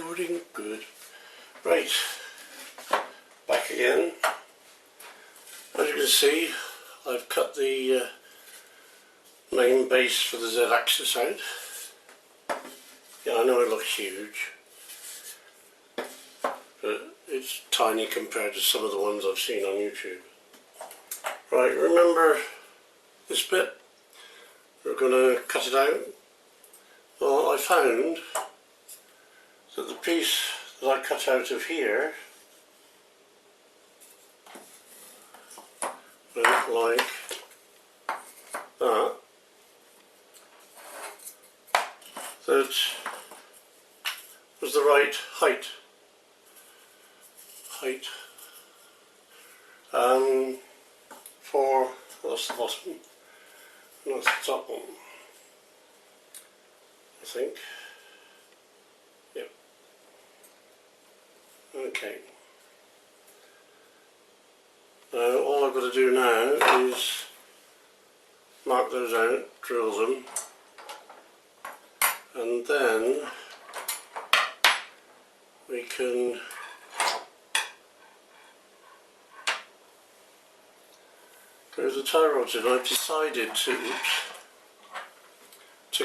recording, good. Right, back again. As you can see, I've cut the main base for the Z-axis out. Yeah, I know it looks huge, but it's tiny compared to some of the ones I've seen on YouTube. Right, remember this bit? We're going to cut it out. Well, I found that the piece that I cut out of here went like that. That was the right height. For, that's the bottom, and that's the top one, I think. Yep. Okay. Now all I've got to do now is mark those out, drill them, and then we can go the tie rods in. I've decided to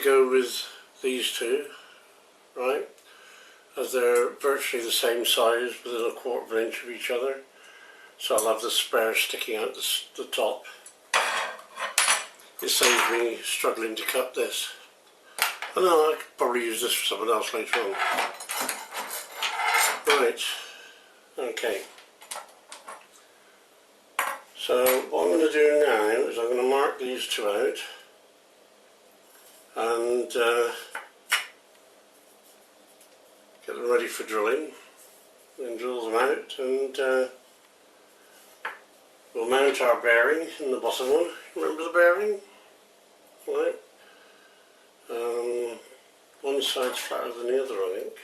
go with these two, right, as they're virtually the same size, within a quarter of an inch of each other, so I'll have the spare sticking out the top. It saves me struggling to cut this. I know I could probably use this for someone else later on. Right, okay. So what I'm going to do now is I'm going to mark these two out and get them ready for drilling, then drill them out, and we'll mount our bearing in the bottom one. Remember the bearing? Right. One side's flatter than the other, I think.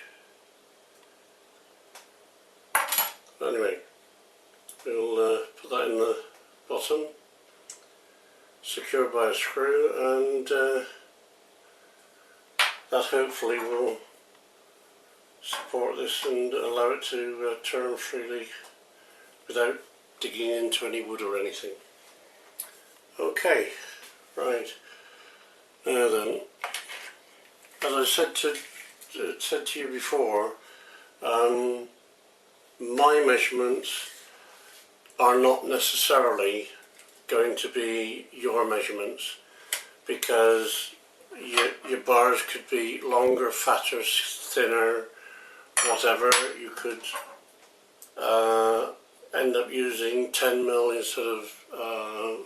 Anyway, we'll put that in the bottom, secured by a screw, and that hopefully will support this and allow it to turn freely without digging into any wood or anything. Okay, right. Now then, as I said to you before, my measurements are not necessarily going to be your measurements, because your bars could be longer, fatter, thinner, whatever. You could end up using 10mm instead of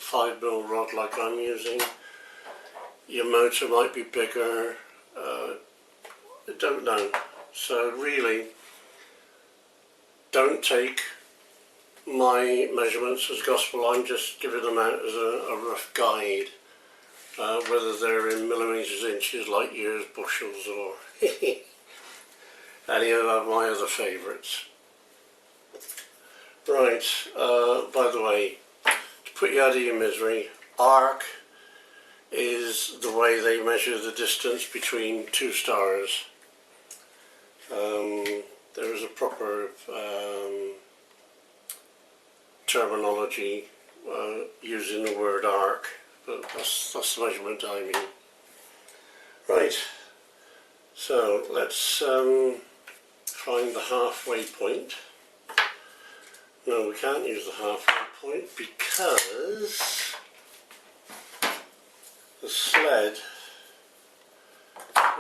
5mm rod like I'm using. Your motor might be bigger, I don't know. So really, don't take my measurements as gospel. I'm just giving them out as a rough guide, whether they're in millimetres, inches, light years, bushels, or any of my other favourites. Right, by the way, to put you out of your misery, arc is the way they measure the distance between two stars. There is a proper terminology using the word arc, but that's the measurement I mean. Right, so let's find the halfway point. No, we can't use the halfway point because the sled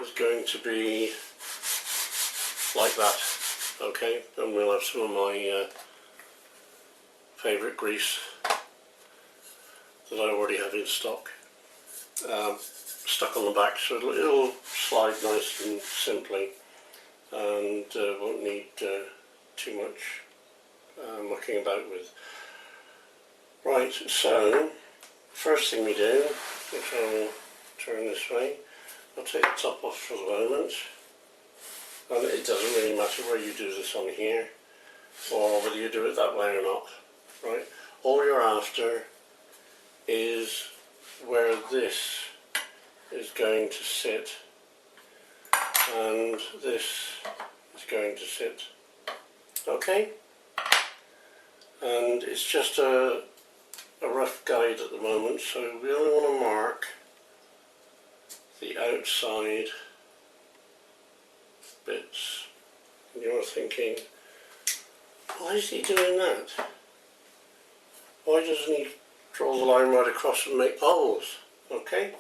is going to be like that, okay? And we'll have some of my favourite grease that I already have in stock stuck on the back, so it'll slide nice and simply, and won't need too much mucking about with. Right, so first thing we do, which I will turn this way, I'll take the top off for the moment, and it doesn't really matter whether you do this on here or whether you do it that way or not, right? All you're after is where this is going to sit, and this is going to sit. Okay, and it's just a rough guide at the moment, so we only want to mark the outside bits. And you're thinking, why is he doing that? Why doesn't he draw the line right across and make holes? Okay,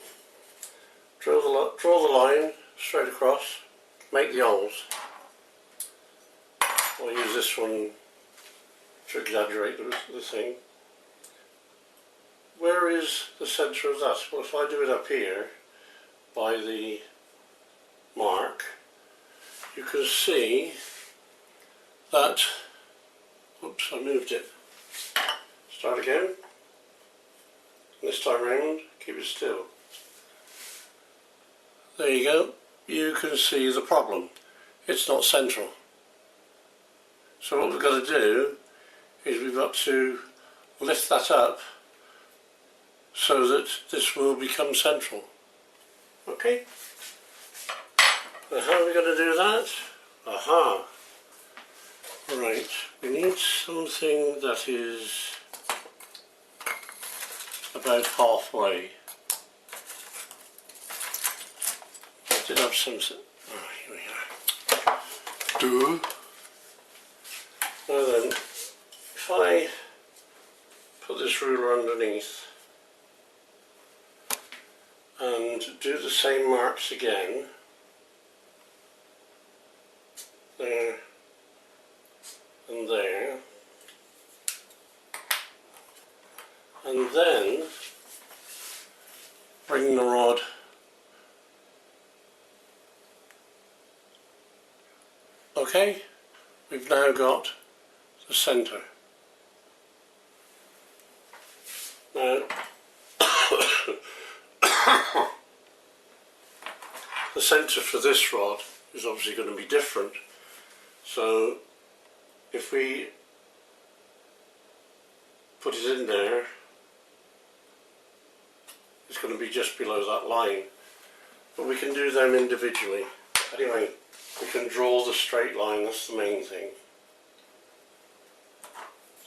draw the line straight across, make the holes. I'll use this one to exaggerate the thing. Where is the centre of that? Well, if I do it up here by the mark, you can see that, oops, I moved it. Start again. This time round, keep it still. There you go. You can see the problem. It's not central. So what we've got to do is we've got to lift that up so that this will become central. Okay? Now how are we going to do that? Aha! Right, we need something that is about halfway. I did have some... Oh, here we are. Now then, if I put this ruler underneath and do the same marks again, there and there, and then bring the rod okay, we've now got the centre. Now the centre for this rod is obviously going to be different, so if we put it in there, it's going to be just below that line, but we can do them individually. Anyway, we can draw the straight line, that's the main thing.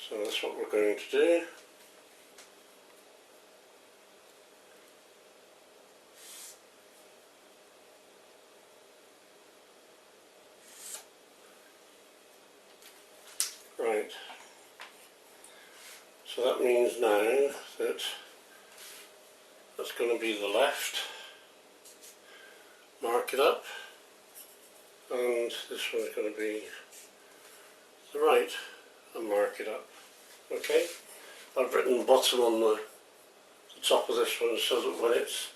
So that's what we're going to do. Right, so that means now that that's going to be the left, mark it up, and this one's going to be the right, and mark it up. Okay, I've written bottom on the top of this one so that when it's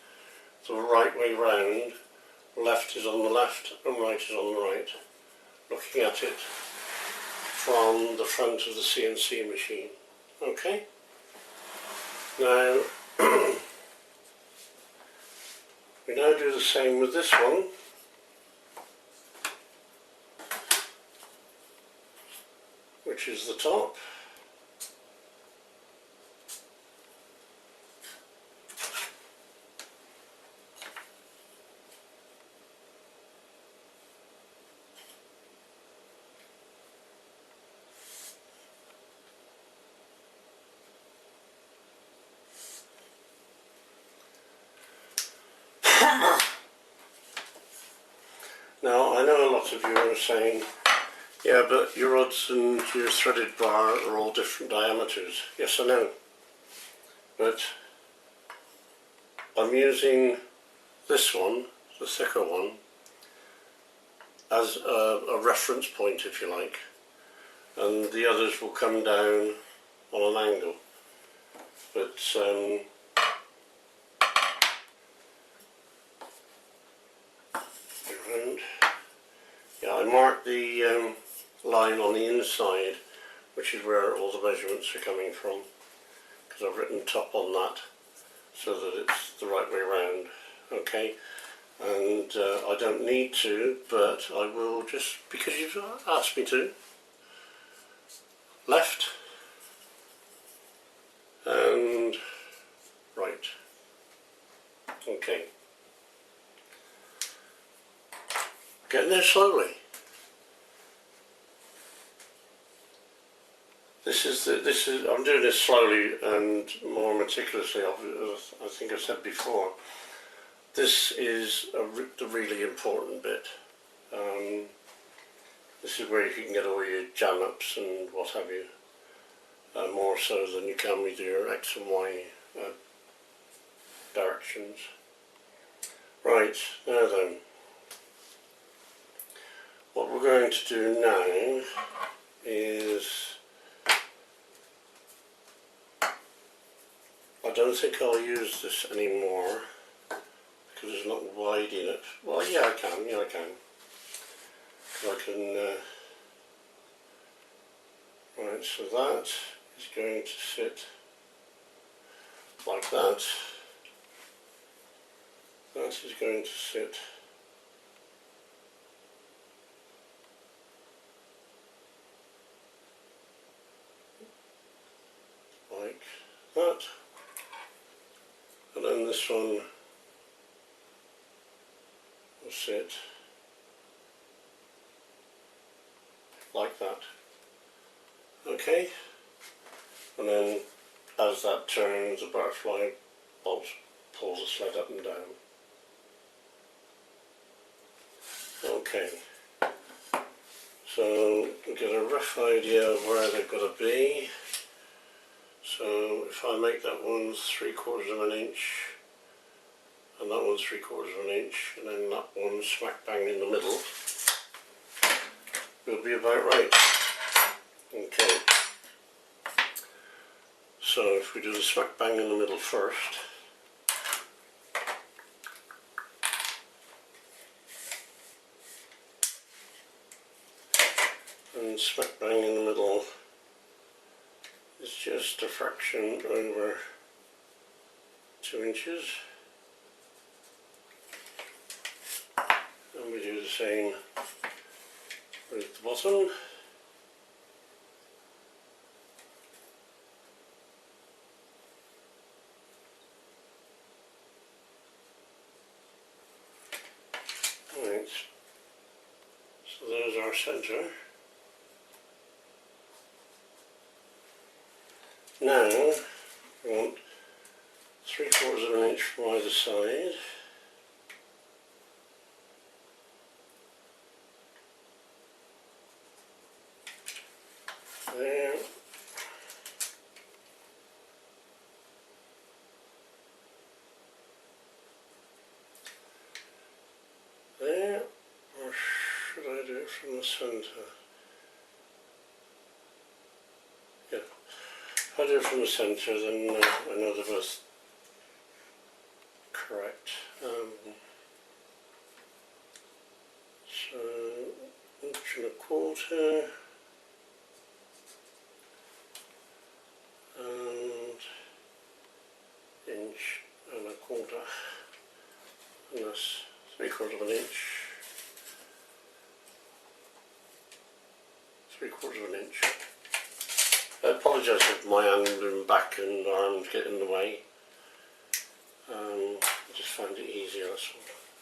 the right way round, left is on the left and right is on the right, looking at it from the front of the CNC machine. Okay, now we now do the same with this one. Which is the top. Now I know a lot of you are saying, yeah, but your rods and your threaded bar are all different diameters. Yes, I know. But I'm using this one, the thicker one, as a reference point, if you like. And the others will come down on an angle. But yeah, I marked the line on the inside, which is where all the measurements are coming from, because I've written top on that so that it's the right way round. Okay, and I don't need to, but I will just because you've asked me to. Left and right. Okay. Getting there slowly. I'm doing this slowly and more meticulously, as I think I said before. This is the really important bit. This is where you can get all your jam-ups and what have you, more so than you can with your X and Y directions. Right, now then, what we're going to do now is, I don't think I'll use this anymore because it's not wide enough. Well, yeah, I can. I can. Right, so that is going to sit like that. That is going to sit like that. And then this one will sit like that. Okay, and then as that turns, the butterfly pulls the sled up and down. Okay, so we get a rough idea of where they've got to be. So if I make that one 3/4 of an inch, and that one 3/4 of an inch, and then that one smack bang in the middle, we'll be about right. Okay. So if we do the smack bang in the middle first, and smack bang in the middle is just a fraction over 2 inches, and we do the same with the bottom. Right, so there's our centre. Now we want 3/4 of an inch from either side. There. There, or should I do it from the centre? Yeah, if I do it from the centre, then I know they're both correct. So, 1.25 inches and 1.25 inches, and that's 3/4 of an inch, 3/4 of an inch. I apologise if my hand and back and arms get in the way. I just find it easier, that's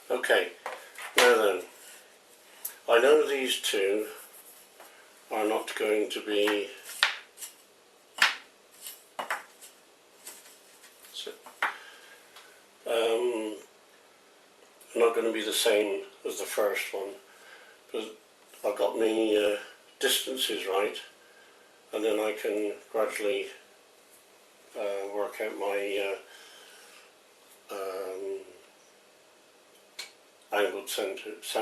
all. Okay, now then, I know these two are not going to be not going to be the same as the first one, but I've got my distances right, and then I can gradually work out my angled centers.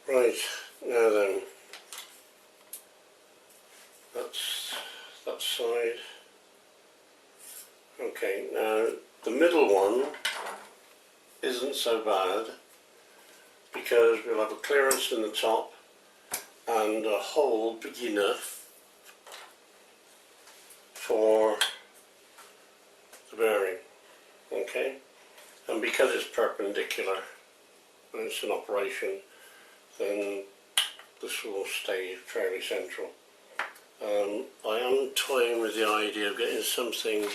Right, now then, that's that side. Okay, now the middle one isn't so bad because we'll have a clearance in the top and a hole big enough for the bearing. Okay, and because it's perpendicular and it's an operation, then this will stay fairly central. I am toying with the idea of getting something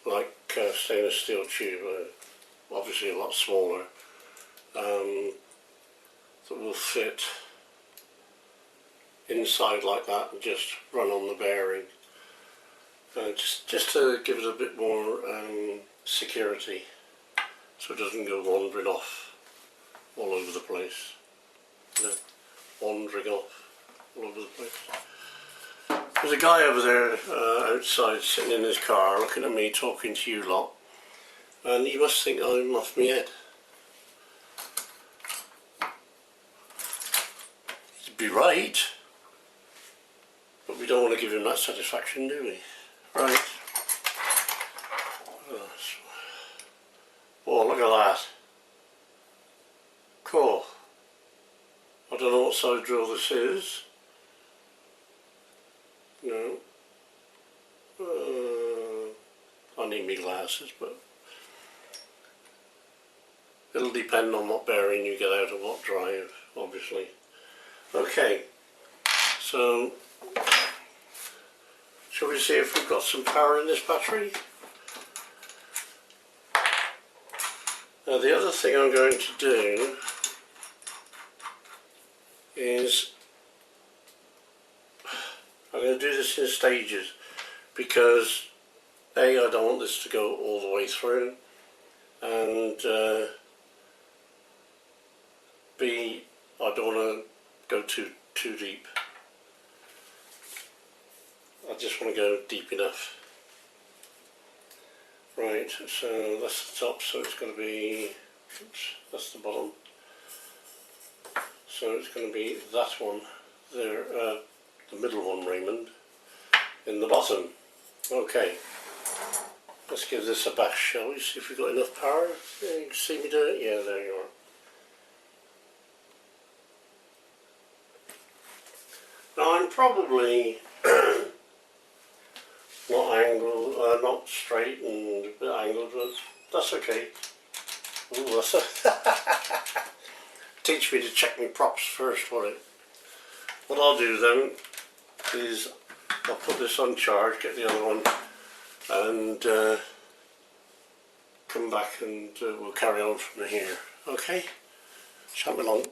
like stainless steel tube, obviously a lot smaller, that will fit inside like that and just run on the bearing. Just to give it a bit more security, so it doesn't go wandering off all over the place. Wandering off all over the place. There's a guy over there outside sitting in his car looking at me talking to you lot, and he must think I'm off my head. He'd be right, but we don't want to give him that satisfaction, do we? Right. Oh, look at that. Cool. I don't know what size drill this is. No. I need me glasses, but it'll depend on what bearing you get out of what drive, obviously. Okay, so shall we see if we've got some power in this battery? Now the other thing I'm going to do is I'm going to do this in stages, because A, I don't want this to go all the way through, and B, I don't want to go too deep. I just want to go deep enough. Right, so that's the top, so it's going to be, oops, that's the bottom. So it's going to be that one there, the middle one, Raymond, in the bottom. Okay, let's give this a bash, shall we? See if we've got enough power. Yeah, you can see me do it. Yeah, there you are. Now I'm probably not straight and a bit angled, but that's okay. Ooh, that's teach me to check my props first, won't it? What I'll do then is I'll put this on charge, get the other one, and come back and we'll carry on from here. Okay? Shan't be long.